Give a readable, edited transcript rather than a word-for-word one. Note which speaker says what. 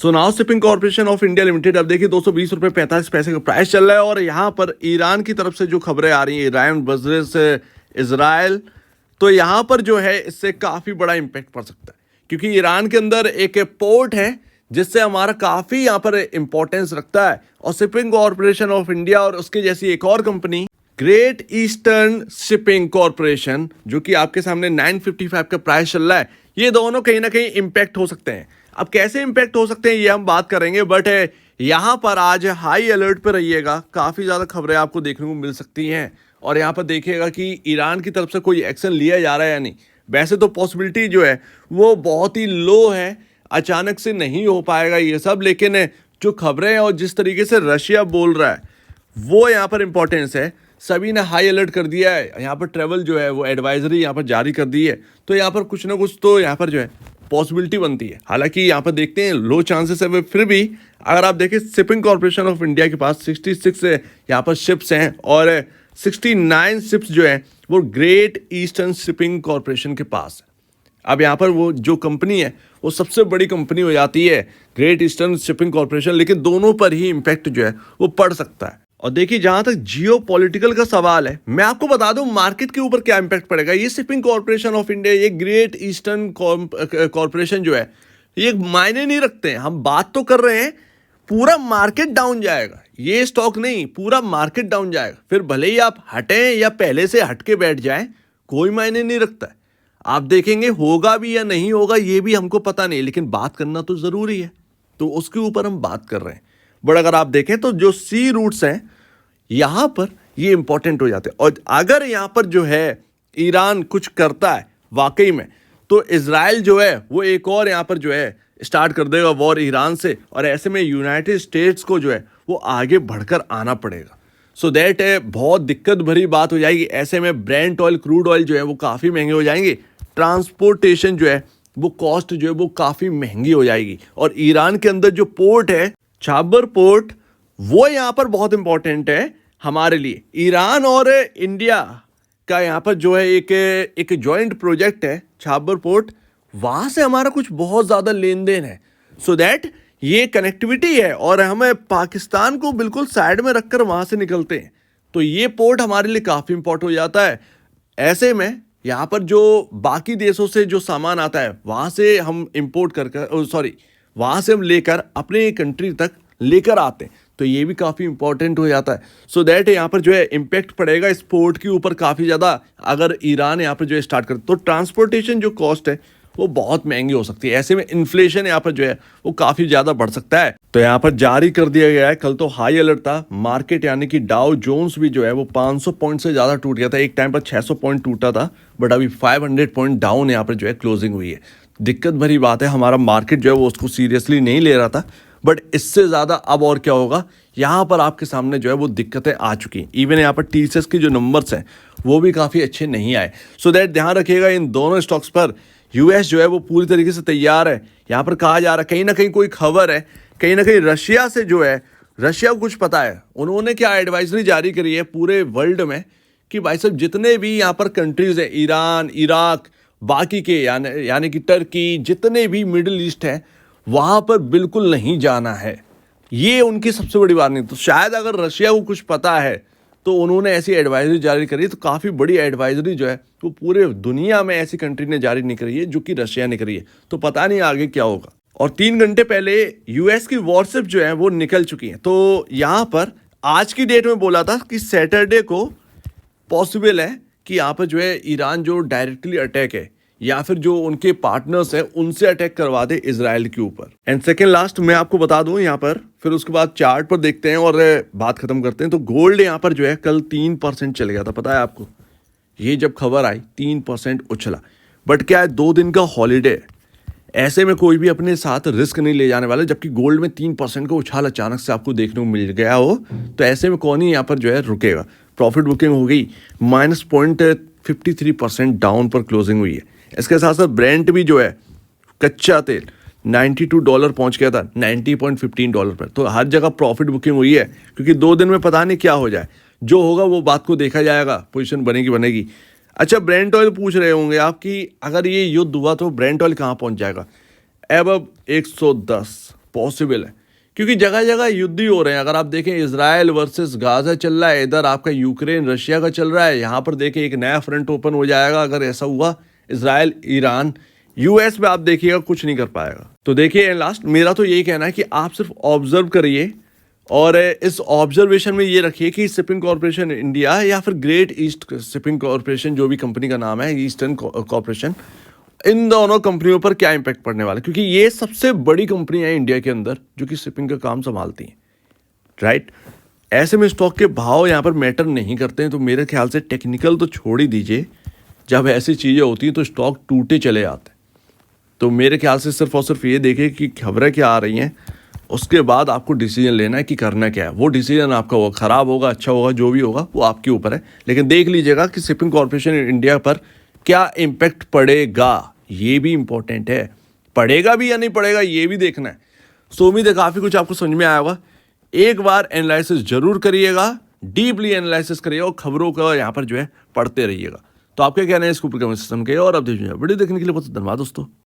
Speaker 1: So now shipping corporation of India limited, अब देखिए 220 रुपये 45 पैसे का प्राइस चल रहा है। और यहाँ पर ईरान की तरफ से जो खबरें आ रही हैं, ईरान वर्सेस इजराइल, तो यहाँ पर जो है इससे काफ़ी बड़ा इम्पैक्ट पड़ सकता है, क्योंकि ईरान के अंदर एक पोर्ट है जिससे हमारा काफ़ी यहाँ पर इंपॉर्टेंस रखता है। और शिपिंग कॉर्पोरेशन ऑफ इंडिया और उसके जैसी एक और company great eastern shipping corporation, जो कि आपके सामने 955 का प्राइस चल रहा है, ये दोनों कहीं ना कहीं इम्पैक्ट हो सकते हैं। अब कैसे इम्पैक्ट हो सकते हैं ये हम बात करेंगे, बट यहाँ पर आज हाई अलर्ट पर रहिएगा, काफ़ी ज़्यादा खबरें आपको देखने को मिल सकती हैं। और यहाँ पर देखिएगा कि ईरान की तरफ से कोई एक्शन लिया जा रहा है या नहीं। वैसे तो पॉसिबिलिटी जो है वो बहुत ही लो है, अचानक से नहीं हो पाएगा ये सब, लेकिन जो खबरें हैं और जिस तरीके से रशिया बोल रहा है वो यहाँ पर इम्पोर्टेंस है। सभी ने हाई अलर्ट कर दिया है, यहाँ पर ट्रैवल जो है वो एडवाइजरी यहाँ पर जारी कर दी है। तो यहाँ पर कुछ ना कुछ तो यहाँ पर जो है पॉसिबिलिटी बनती है। हालांकि यहाँ पर देखते हैं लो चांसेस है, फिर भी अगर आप देखें शिपिंग कॉर्पोरेशन ऑफ इंडिया के पास 66 यहाँ पर शिप्स हैं और 69 शिप्स जो है वो ग्रेट ईस्टर्न शिपिंग कॉर्पोरेशन के पास है। अब यहाँ पर वो जो कंपनी है वो सबसे बड़ी कंपनी हो जाती है ग्रेट ईस्टर्न शिपिंग कॉर्पोरेशन, लेकिन दोनों पर ही इम्पैक्ट जो है वो पड़ सकता है। और देखिए जहाँ तक जियो पॉलिटिकल का सवाल है, मैं आपको बता दूं मार्केट के ऊपर क्या इम्पैक्ट पड़ेगा। ये शिपिंग कॉर्पोरेशन ऑफ इंडिया, ये ग्रेट ईस्टर्न कॉर्पोरेशन जो है, ये मायने नहीं रखते हैं। हम बात तो कर रहे हैं पूरा मार्केट डाउन जाएगा, ये स्टॉक नहीं, पूरा मार्केट डाउन जाएगा। फिर भले ही आप हटें या पहले से हट के बैठ जाएं, कोई मायने नहीं रखता है। आप देखेंगे होगा भी या नहीं होगा ये भी हमको पता नहीं, लेकिन बात करना तो ज़रूरी है, तो उसके ऊपर हम बात कर रहे हैं। बट अगर आप देखें तो जो सी रूट्स हैं यहाँ पर ये इंपॉर्टेंट हो जाते हैं। और अगर यहाँ पर जो है ईरान कुछ करता है वाकई में, तो इजराइल जो है वो एक और यहाँ पर जो है स्टार्ट कर देगा वॉर ईरान से, और ऐसे में यूनाइटेड स्टेट्स को जो है वो आगे बढ़कर आना पड़ेगा। सो दैट बहुत दिक्कत भरी बात हो जाएगी। ऐसे में ब्रेंट ऑयल, क्रूड ऑयल जो है वो काफ़ी महंगे हो जाएंगे, ट्रांसपोर्टेशन जो है वो कॉस्ट जो है वो काफ़ी महंगी हो जाएगी। और ईरान के अंदर जो पोर्ट है छाबर पोर्ट, वो यहाँ पर बहुत इंपॉर्टेंट है हमारे लिए। ईरान और इंडिया का यहाँ पर जो है एक जॉइंट प्रोजेक्ट है छाबर पोर्ट, वहाँ से हमारा कुछ बहुत ज़्यादा लेन देन है। सो दैट ये कनेक्टिविटी है और हमें पाकिस्तान को बिल्कुल साइड में रखकर वहाँ से निकलते हैं, तो ये पोर्ट हमारे लिए काफ़ी इंपॉर्टेंट हो जाता है। ऐसे में यहाँ पर जो बाकी देशों से जो सामान आता है वहाँ से हम इंपोर्ट वहाँ से हम लेकर अपने कंट्री तक लेकर आते हैं, तो ये भी काफ़ी इंपॉर्टेंट हो जाता है। सो दैट यहाँ पर जो है इम्पैक्ट पड़ेगा इस पोर्ट के ऊपर काफ़ी ज़्यादा। अगर ईरान यहाँ पर जो है स्टार्ट करे तो ट्रांसपोर्टेशन जो कॉस्ट है वो बहुत महंगी हो सकती है। ऐसे में इन्फ्लेशन यहाँ पर जो है वो काफ़ी ज़्यादा बढ़ सकता है। तो यहाँ पर जारी कर दिया गया है, कल तो हाई अलर्ट था मार्केट, यानी कि डाउ जोन्स भी जो है वो 500 पॉइंट से ज़्यादा टूट गया था। एक टाइम पर 600 पॉइंट टूटा था, बट अभी 500 पॉइंट डाउन यहाँ पर जो है क्लोजिंग हुई है। दिक्कत भरी बात है, हमारा मार्केट जो है वो उसको सीरियसली नहीं ले रहा था, बट इससे ज़्यादा अब और क्या होगा, यहाँ पर आपके सामने जो है वो दिक्कतें आ चुकी हैं। इवन यहाँ पर टीसीएस के जो नंबर्स हैं वो भी काफ़ी अच्छे नहीं आए। सो दैट ध्यान रखिएगा इन दोनों स्टॉक्स पर। यूएस जो है वो पूरी तरीके से तैयार है। यहाँ पर कहा जा रहा है कहीं ना कहीं कोई खबर है, कहीं ना कहीं रशिया से जो है, रशिया को कुछ पता है, उन्होंने क्या एडवाइजरी जारी करी है पूरे वर्ल्ड में कि भाई साहब जितने भी यहाँ पर कंट्रीज़ हैं, ईरान, इराक, बाकी के यानी कि टर्की, जितने भी मिडिल ईस्ट है, वहाँ पर बिल्कुल नहीं जाना है। ये उनकी सबसे बड़ी बात नहीं। तो शायद अगर रशिया को कुछ पता है तो उन्होंने ऐसी एडवाइजरी जारी करी, तो काफ़ी बड़ी एडवाइजरी जो है वो पूरे दुनिया में ऐसी कंट्री ने जारी नहीं करी है जो कि रशिया ने करी है। तो पता नहीं आगे क्या होगा। और 3 घंटे पहले यूएस की व्हाट्सएप जो है वो निकल चुकी है। तो यहाँ पर आज की डेट में बोला था कि सैटरडे को पॉसिबल है कि यहाँ पर जो है ईरान जो डायरेक्टली अटैक है या फिर जो उनके पार्टनर्स हैं उनसे अटैक करवा दे इजराइल के ऊपर। एंड सेकेंड लास्ट मैं आपको बता दूं यहाँ पर, फिर उसके बाद चार्ट पर देखते हैं और बात खत्म करते हैं। तो गोल्ड यहाँ पर जो है कल 3% चल गया था, पता है आपको? ये जब खबर आई 3% उछला, बट क्या है 2 दिन का हॉलीडे है, ऐसे में कोई भी अपने साथ रिस्क नहीं ले जाने वाला। जबकि गोल्ड में 3% का उछाल अचानक से आपको देखने को मिल गया हो, तो ऐसे में कौन ही यहाँ पर जो है रुकेगा। प्रॉफिट बुकिंग हो गई, -0.53% डाउन पर क्लोजिंग हुई है। इसके साथ साथ ब्रेंट भी जो है कच्चा तेल $92 पहुंच गया था, $90.15 पर। तो हर जगह प्रॉफिट बुकिंग हुई है, क्योंकि 2 दिन में पता नहीं क्या हो जाए। जो होगा वो बात को देखा जाएगा, पोजीशन बनेगी। अच्छा, ब्रेंट ऑयल पूछ रहे होंगे आप कि अगर ये युद्ध हुआ तो ब्रेंट ऑयल कहाँ पहुंच जाएगा? अब 110 पॉसिबल है, क्योंकि जगह जगह युद्ध ही हो रहे हैं। अगर आप देखें इजराइल वर्सेस गाजा चल रहा है, इधर आपका यूक्रेन रशिया का चल रहा है, यहाँ पर देखें एक नया फ्रंट ओपन हो जाएगा अगर ऐसा हुआ। इजराइल ईरान यूएस में आप देखिएगा कुछ नहीं कर पाएगा। तो देखिए लास्ट मेरा तो यही कहना है कि आप सिर्फ ऑब्जर्व करिए और इस ऑब्जर्वेशन में ये रखिए कि शिपिंग कॉरपोरेशन इंडिया या फिर ग्रेट ईस्ट शिपिंग कॉरपोरेशन, जो भी कंपनी का नाम है ईस्टर्न कॉरपोरेशन, इन दोनों कंपनियों पर क्या इंपैक्ट पड़ने वाला है, क्योंकि ये सबसे बड़ी कंपनी है इंडिया के अंदर जो कि शिपिंग का काम संभालती हैं, राइट। ऐसे में स्टॉक के भाव यहाँ पर मैटर नहीं करते हैं। तो मेरे ख्याल से टेक्निकल तो छोड़ ही दीजिए, जब ऐसी चीज़ें होती हैं तो स्टॉक टूटे चले आते हैं। तो मेरे ख्याल से सिर्फ और सिर्फ ये देखिए कि खबरें क्या आ रही हैं, उसके बाद आपको डिसीजन लेना है कि करना क्या है। वो डिसीजन आपका होगा, ख़राब होगा अच्छा होगा, जो भी होगा वो आपके ऊपर है, लेकिन देख लीजिएगा कि शिपिंग कॉरपोरेशन इंडिया पर क्या इम्पैक्ट पड़ेगा, ये भी इंपॉर्टेंट है। पड़ेगा भी या नहीं पड़ेगा ये भी देखना है। सो उम्मीद है काफ़ी कुछ आपको समझ में आया होगा। एक बार एनालिसिस जरूर करिएगा, डीपली एनालिसिस करिएगा और खबरों का यहाँ पर जो है पढ़ते रहिएगा। तो आप क्या कहना है इसके ऊपर कमेंट सेक्शन में, और अब वीडियो देखने के लिए बहुत धन्यवाद दोस्तों।